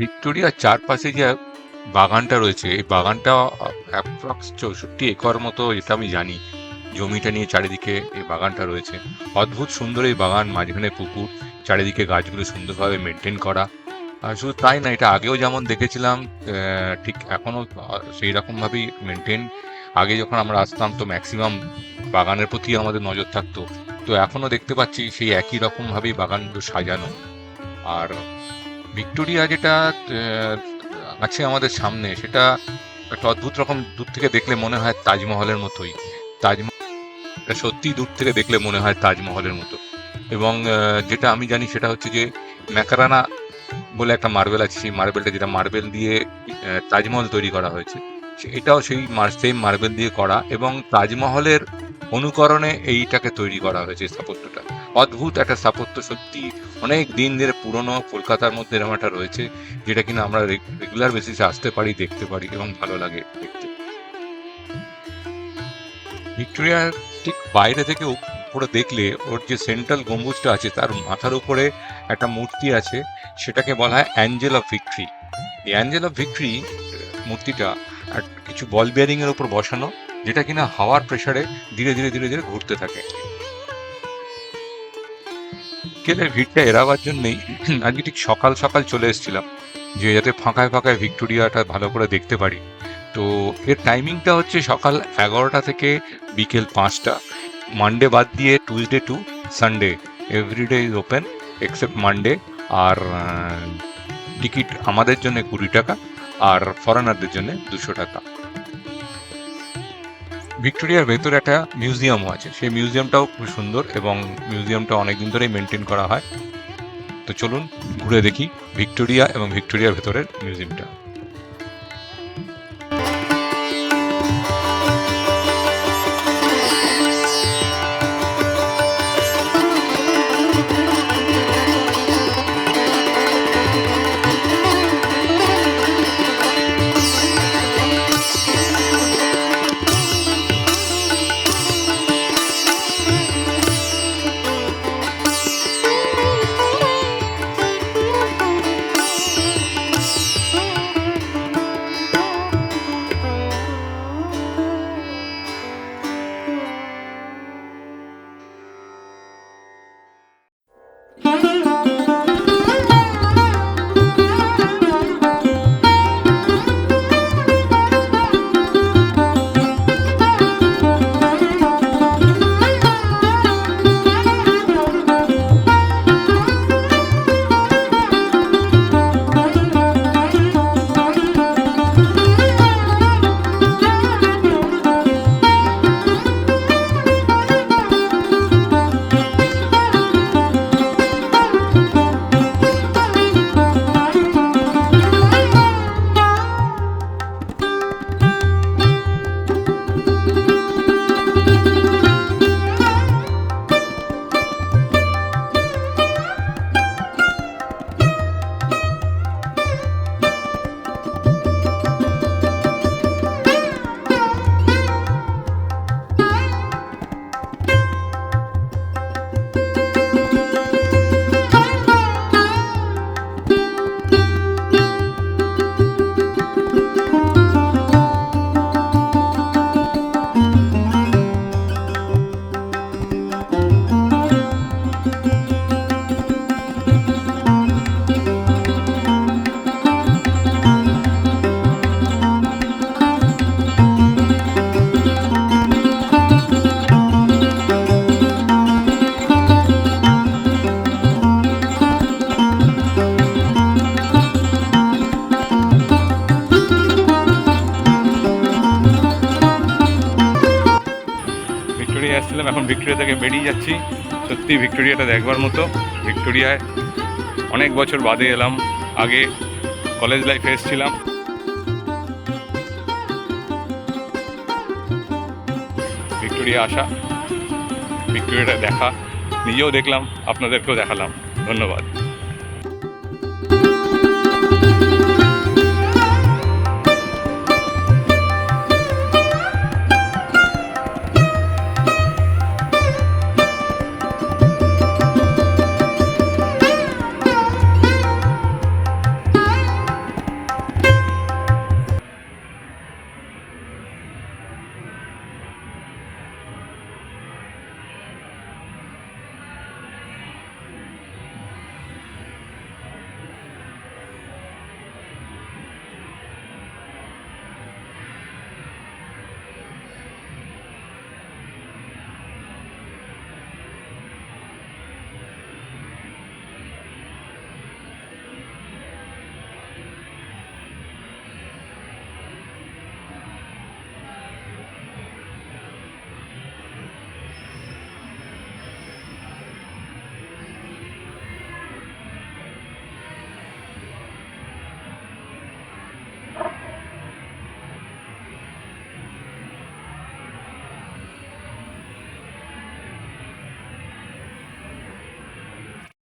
ভিক্টোরিয়ার চারপাশে যে বাগানটা রয়েছে, এই বাগানটা অ্যাপ্রক্স 64 একর মতো, এটা আমি জানি। জমিটা নিয়ে চারিদিকে এই বাগানটা রয়েছে। অদ্ভুত সুন্দর এই বাগান, মাঝখানে পুকুর, চারিদিকে গাছগুলো সুন্দরভাবে মেনটেন করা। আর শুধু তাই না, এটা আগেও যেমন দেখেছিলাম ঠিক এখনো সেই রকম ভাবেই মেনটেন। আগে যখন আমরা আসতাম তো ম্যাক্সিমাম বাগানের প্রতি আমাদের নজর থাকতো, তো এখনো দেখতে পাচ্ছি সেই একই রকম ভাবেই বাগানগুলো সাজানো। আর ভিক্টোরিয়া যেটা আছে আমাদের সামনে, সেটা একটা অদ্ভুত রকম, দূর থেকে দেখলে মনে হয় তাজমহলের মতোই। তাজমহল সত্যিই দূর থেকে দেখলে মনে হয় তাজমহলের মতো। এবং যেটা আমি জানি সেটা হচ্ছে যে ম্যাকারানা বলে একটা মার্বেল আছে, সেই মার্বেলটা, যেটা মার্বেল দিয়ে তাজমহল তৈরি করা হয়েছে, এটাও সেই সেম মার্বেল দিয়ে করা, এবং তাজমহলের অনুকরণে এইটাকে তৈরি করা হয়েছে স্থাপত্যটা। অদ্ভুত একটা স্থাপত্য, সত্যি অনেক দিন ধরে পুরনো, কলকাতার মধ্যে এরকম একটা রয়েছে, যেটা কিনা আমরা রেগুলার বেসিসে আসতে পারি, দেখতে পারি, এবং ভালো লাগে দেখতে। ভিক্টোরিয়ার ঠিক বাইরে থেকে উপরে দেখলে ওর যে সেন্ট্রাল গম্বুজটা আছে, তার মাথার উপরে একটা মূর্তি আছে, সেটাকে বলা হয় অ্যাঞ্জেল অফ ভিক্টরি। এই অ্যাঞ্জেল অফ ভিক্টরি মূর্তিটা আর কিছু বল বিয়ারিং এর উপর বসানো, যেটা কিনা হাওয়ার প্রেসারে ধীরে ধীরে ধীরে ধীরে ঘুরতে থাকে। বিকেলের ভিড়টা এড়াবার জন্যই আজকে ঠিক সকাল সকাল চলে এসেছিলাম, যে যাতে ফাঁকায় ফাঁকায় ভিক্টোরিয়াটা ভালো করে দেখতে পারি। তো এর টাইমিংটা হচ্ছে সকাল 11টা থেকে বিকেল 5টা, মানডে বাদ দিয়ে Tuesday to Sunday everyday is open except Monday. আর টিকিট আমাদের জন্য 20 টাকা, আর ফরেনারদের জন্য 200 টাকা। ভিক্টোরিয়ার ভেতরে একটা মিউজিয়ামও আছে, সেই মিউজিয়ামটাও খুব সুন্দর, এবং মিউজিয়ামটা অনেকদিন ধরেই মেনটেন করা হয়। তো চলুন ঘুরে দেখি ভিক্টোরিয়া এবং ভিক্টোরিয়ার ভেতরের মিউজিয়ামটা। ভিক্টোরিয়া এসেছিলাম, এখন ভিক্টোরিয়া থেকে বেরিয়ে যাচ্ছি। সত্যি ভিক্টোরিয়াটা দেখবার মতো। ভিক্টোরিয়ায় অনেক বছর বাদে এলাম, আগে কলেজ লাইফে এসেছিলাম। ভিক্টোরিয়া আসা, ভিক্টোরিয়াটা দেখা, নিজেও দেখলাম, আপনাদেরকেও দেখালাম। ধন্যবাদ।